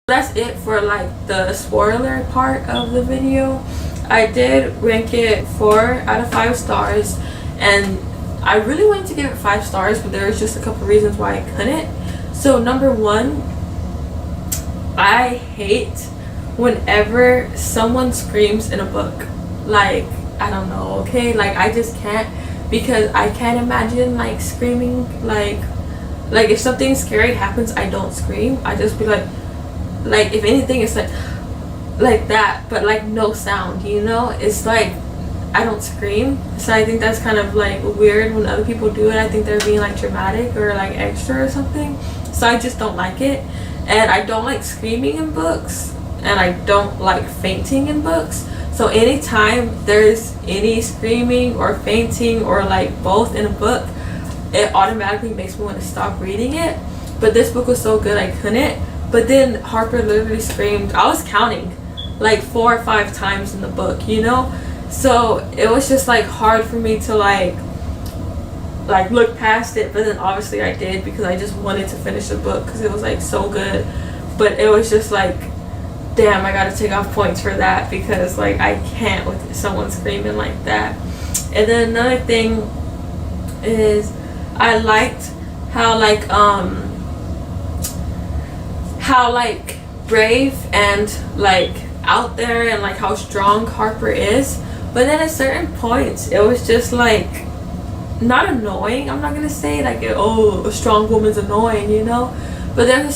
That's it for like the spoiler part of the video. I did rank it 4 out of 5 stars, and I really wanted to give it 5 stars, but there was just a couple reasons why I couldn't. So number one, I hate whenever someone screams in a book. Like, I don't know, okay? Like, I just can't, because I can't imagine like screaming. Like if something scary happens, I don't scream. I just be like if anything, it's like that, but like no sound, you know? It's like I don't scream. So I think that's kind of like weird when other people do it. I think they're being like dramatic or like extra or something. So I just don't like it. And I don't like screaming in books, and I don't like fainting in books. So anytime there's any screaming or fainting or like both in a book, it automatically makes me want to stop reading it. But this book was so good I couldn't. But then Harper literally screamed, I was counting, like 4 or 5 times in the book, you know? So it was just like hard for me to like look past it. But then obviously I did, because I just wanted to finish the book because it was like so good. But it was just like, damn, I gotta take off points for that, because like I can't with someone screaming like that. And then another thing is, I liked how like brave and like out there and like how strong Harper is. But then at certain points it was just like not annoying. I'm not gonna say like, oh, a strong woman's annoying, you know? But there's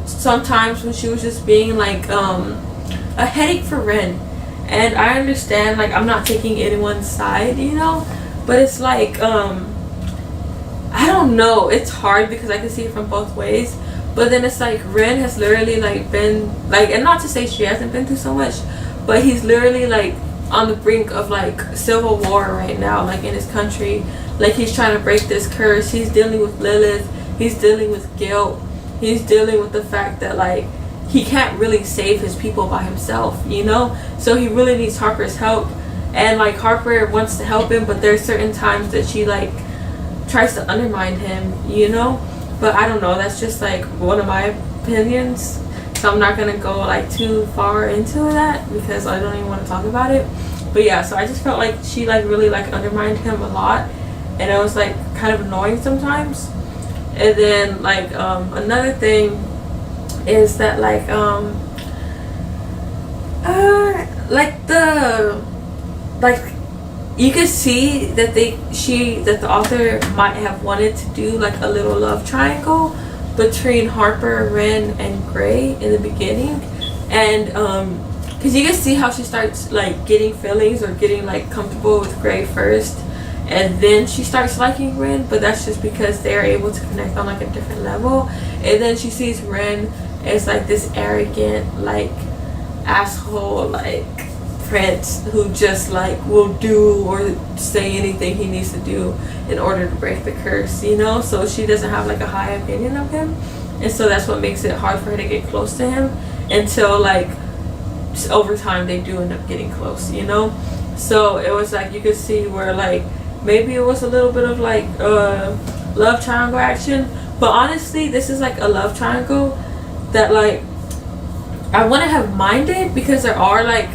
sometimes when she was just being like a headache for Ren. And I understand, like, I'm not taking anyone's side, you know? But it's like, I don't know. It's hard because I can see it from both ways. But then it's like Ren has literally like been like, and not to say she hasn't been through so much, but he's literally like on the brink of like civil war right now, like in his country. Like, he's trying to break this curse. He's dealing with Lilith. He's dealing with guilt. He's dealing with the fact that like he can't really save his people by himself, you know? So he really needs Harper's help. And like Harper wants to help him, but there's certain times that she like tries to undermine him, you know? But I don't know, that's just like one of my opinions. So I'm not gonna go like too far into that because I don't even want to talk about it. But yeah, so I just felt like she like really like undermined him a lot, and it was like kind of annoying sometimes. And then like another thing is that like you could see that the author might have wanted to do like a little love triangle between Harper, Ren, and Gray in the beginning. And because you can see how she starts like getting feelings or getting like comfortable with Gray first, and then she starts liking Ren. But that's just because they're able to connect on like a different level. And then she sees Ren as like this arrogant like asshole like prince who just like will do or say anything he needs to do in order to break the curse, you know? So she doesn't have like a high opinion of him, and so that's what makes it hard for her to get close to him until like over time they do end up getting close, you know? So it was like you could see where like maybe it was a little bit of like love triangle action, but honestly this is like a love triangle that like I wouldn't have minded, because there are like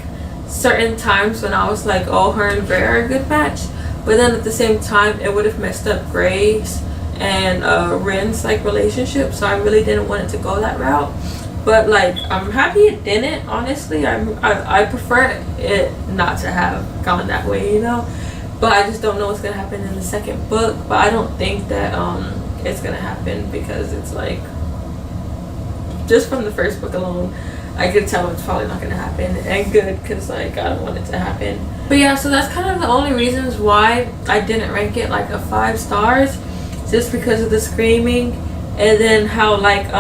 certain times when I was like, oh, her and Gray are a good match. But then at the same time it would have messed up Gray's and Ren's like relationship, so I really didn't want it to go that route. But like I'm happy it didn't, honestly. I prefer it not to have gone that way, you know? But I just don't know what's gonna happen in the second book. But I don't think that it's gonna happen, because it's like, just from the first book alone I could tell it's probably not gonna happen, and good, because like I don't want it to happen. But yeah, so that's kind of the only reasons why I didn't rank it like a 5 stars, just because of the screaming. And then how like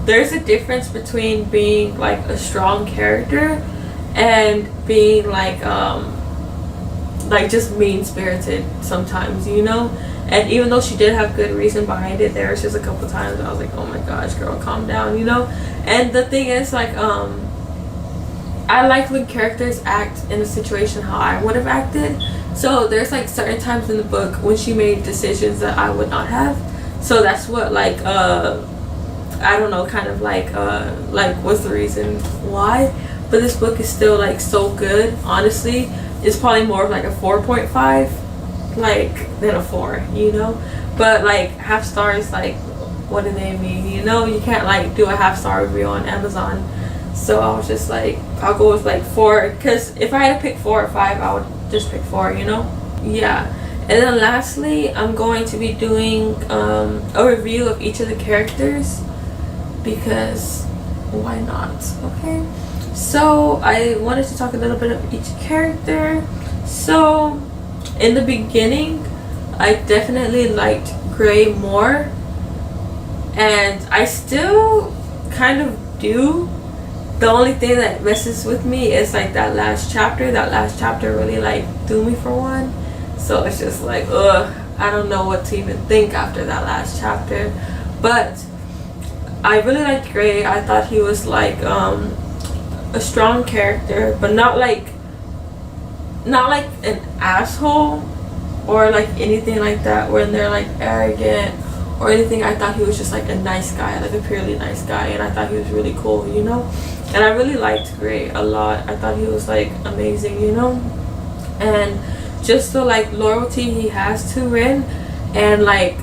there's a difference between being like a strong character and being like just mean-spirited sometimes, you know? And even though she did have good reason behind it, there was just a couple times I was like, oh my gosh, girl, calm down, you know? And the thing is, like, I like when characters act in a situation how I would have acted. So there's like certain times in the book when she made decisions that I would not have. So that's what like I don't know, kind of like what's the reason why. But this book is still like so good. Honestly, it's probably more of like a 4.5 like than a 4, you know. But like half stars, like what do they mean? You know, you can't like do a half-star review on Amazon. So I was just like, I'll go with like 4, because if I had to pick 4 or 5, I would just pick 4, you know. Yeah. And then lastly, I'm going to be doing a review of each of the characters, because why not? Okay, so I wanted to talk a little bit of each character. So in the beginning, I definitely liked Gray more, and I still kind of do. The only thing that messes with me is like that last chapter. That last chapter really like threw me for one. So it's just like, ugh, I don't know what to even think after that last chapter. But I really liked Gray. I thought he was like a strong character, but not like an asshole or like anything like that when they're like arrogant or anything. I thought he was just like a nice guy, like a purely nice guy, and I thought he was really cool, you know. And I really liked Gray a lot. I thought he was like amazing, you know. And just the like loyalty he has to Rin, and like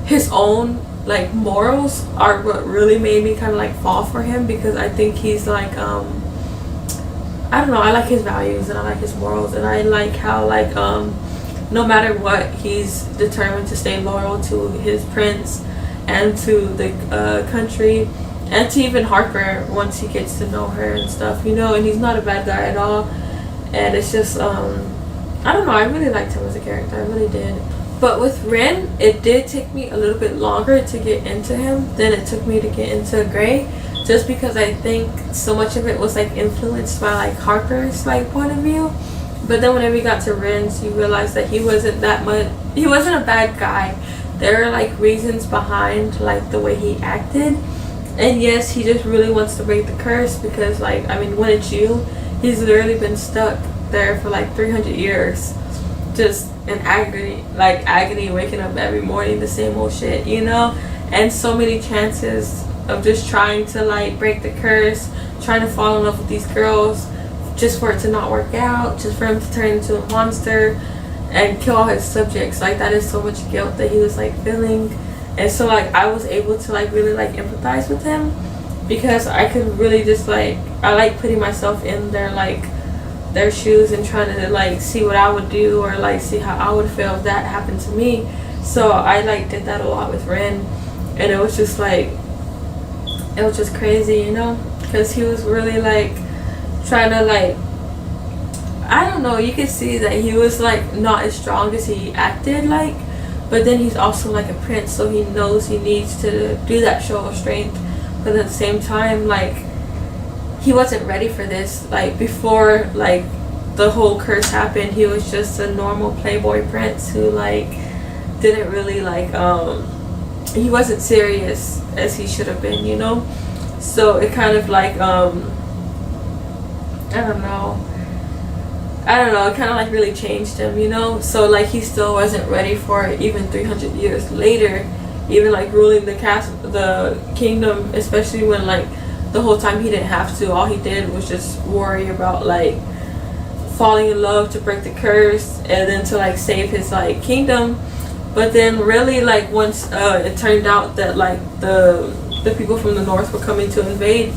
his own like morals are what really made me kind of like fall for him, because I think he's like I don't know, I like his values and I like his morals, and I like how like no matter what, he's determined to stay loyal to his prince and to the country, and to even Harper once he gets to know her and stuff, you know. And he's not a bad guy at all. And it's just I don't know, I really liked him as a character, I really did. But with Rin, it did take me a little bit longer to get into him than it took me to get into Gray, just because I think so much of it was like influenced by like Harper's like point of view. But then whenever you got to Rin's, you realized that he wasn't a bad guy. There are like reasons behind like the way he acted. And yes, he just really wants to break the curse, because like, I mean, when it's you, he's literally been stuck there for like 300 years, just in agony, waking up every morning the same old shit, you know. And so many chances of just trying to like break the curse, trying to fall in love with these girls, just for it to not work out, just for him to turn into a monster and kill all his subjects. Like, that is so much guilt that he was like feeling. And so like I was able to like really like empathize with him, because I could really just like, I like putting myself in their shoes and trying to like see what I would do, or like see how I would feel if that happened to me. So I like did that a lot with Rin, and it was just like, it was just crazy, you know, because he was really like trying to like, I don't know, you could see that he was like not as strong as he acted like, but then he's also like a prince, so he knows he needs to do that show of strength. But at the same time, like, he wasn't ready for this. Like, before like the whole curse happened, he was just a normal playboy prince who like didn't really like he wasn't serious as he should have been, you know. So it kind of like I don't know, it kind of like really changed him, you know. So like he still wasn't ready for it, even 300 years later, even like ruling the kingdom, especially when like the whole time he didn't have to. All he did was just worry about like falling in love to break the curse, and then to like save his like kingdom. But then really like once it turned out that like the people from the north were coming to invade,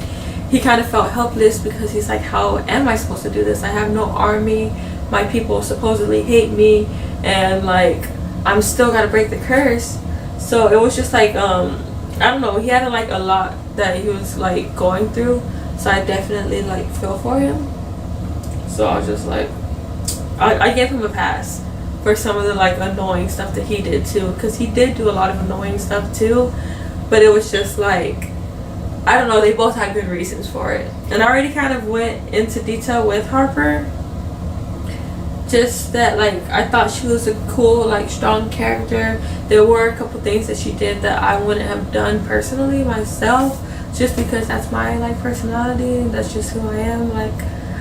he kind of felt helpless, because he's like, how am I supposed to do this? I have no army, my people supposedly hate me, and like I'm still gotta break the curse. So it was just like I don't know, he had like a lot that he was like going through. So I definitely like feel for him. So I was just like, I gave him a pass for some of the like annoying stuff that he did too, because he did do a lot of annoying stuff too. But it was just like, I don't know, they both had good reasons for it. And I already kind of went into detail with Harper, just that like I thought she was a cool like strong character. There were a couple things that she did that I wouldn't have done personally myself, just because that's my like personality, that's just who I am, like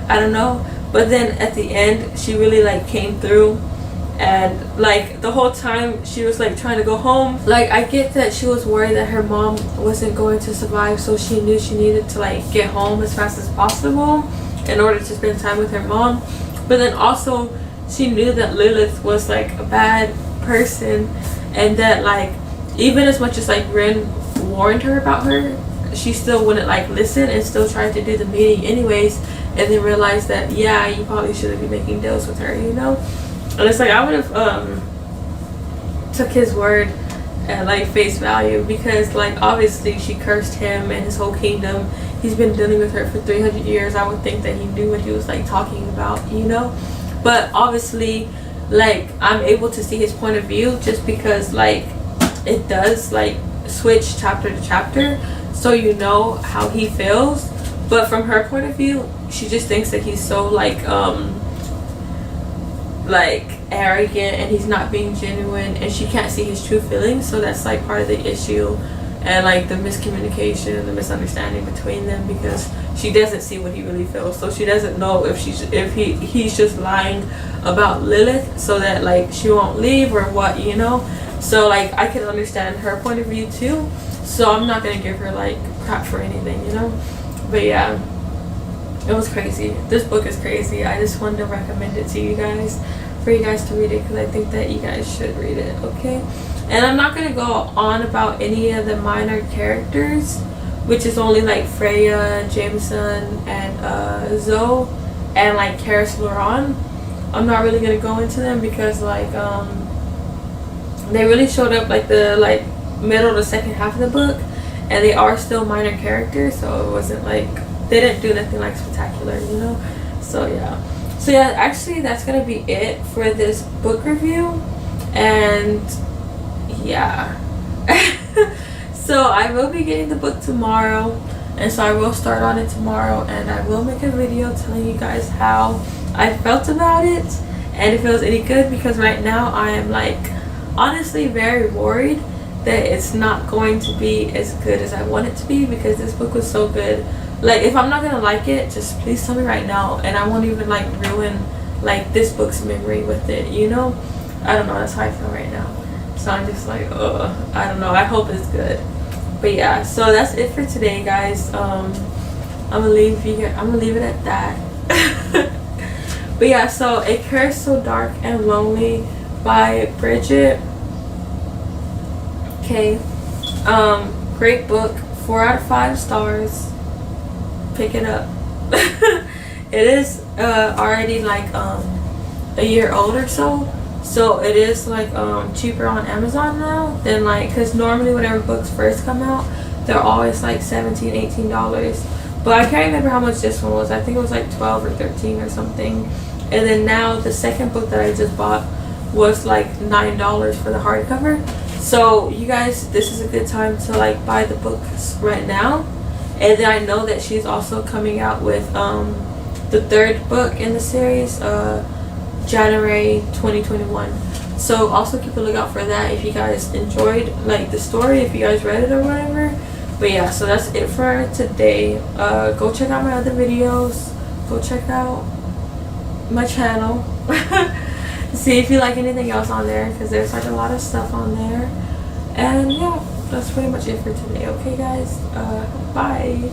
I don't know. But then at the end she really like came through And like the whole time she was like trying to go home. Like I get that she was worried that her mom wasn't going to survive, so she knew she needed to like get home as fast as possible in order to spend time with her mom. But then also she knew that Lilith was like a bad person, and that like even as much as like Ren warned her about her, she still wouldn't like listen and still tried to do the meeting anyways, and then realized that yeah, you probably shouldn't be making deals with her, you know. And it's like I would have took his word at like face value, because like obviously she cursed him and his whole kingdom. He's been dealing with her for 300 years. I would think that he knew what he was like talking about, you know. But obviously like I'm able to see his point of view just because like it does like switch chapter to chapter, so you know how he feels. But from her point of view, she just thinks that he's so like arrogant and he's not being genuine, and she can't see his true feelings. So that's like part of the issue, and like the miscommunication and the misunderstanding between them, because she doesn't see what he really feels. So she doesn't know if he's just lying about Lilith so that like she won't leave or what, you know. So like I can understand her point of view too, so I'm not gonna give her like crap for anything, you know. But yeah, it was crazy. This book is crazy. I just wanted to recommend it to you guys, for you guys to read it, because I think that you guys should read it, okay? And I'm not going to go on about any of the minor characters, which is only like Freya, Jameson, and Zoe, and like Karis Laurent. I'm not really going to go into them because like they really showed up like the like middle to second half of the book, and they are still minor characters, so it wasn't like they didn't do nothing like spectacular, you know. So yeah, actually that's gonna be it for this book review. And yeah, so I will be getting the book tomorrow, and so I will start on it tomorrow, and I will make a video telling you guys how I felt about it and if it was any good, because right now I am like honestly very worried that it's not going to be as good as I want it to be, because this book was so good. Like if I'm not gonna like it, just please tell me right now, and I won't even like ruin like this book's memory with it, you know. I don't know, that's how I feel right now. So I'm just like, I don't know, I hope it's good. But yeah, so that's it for today, guys. I'm gonna leave it at that. But yeah, so A Curse So Dark and Lonely by Bridget. Okay, great book, 4 out of 5 stars. Pick it up. It is already like a year old or so it is like cheaper on Amazon now than like, because normally whenever books first come out, they're always like $17-18, but I can't remember how much this one was. I think it was like 12 or 13 or something. And then now the second book that I just bought was like $9 for the hardcover. So you guys, this is a good time to like buy the books right now. And then I know that she's also coming out with the third book in the series, January 2021. So also keep a lookout for that if you guys enjoyed like the story, if you guys read it or whatever. But yeah, so that's it for today. Go check out my other videos. Go check out my channel. See if you like anything else on there, because there's like a lot of stuff on there. And yeah, that's pretty much it for today. Okay guys, bye.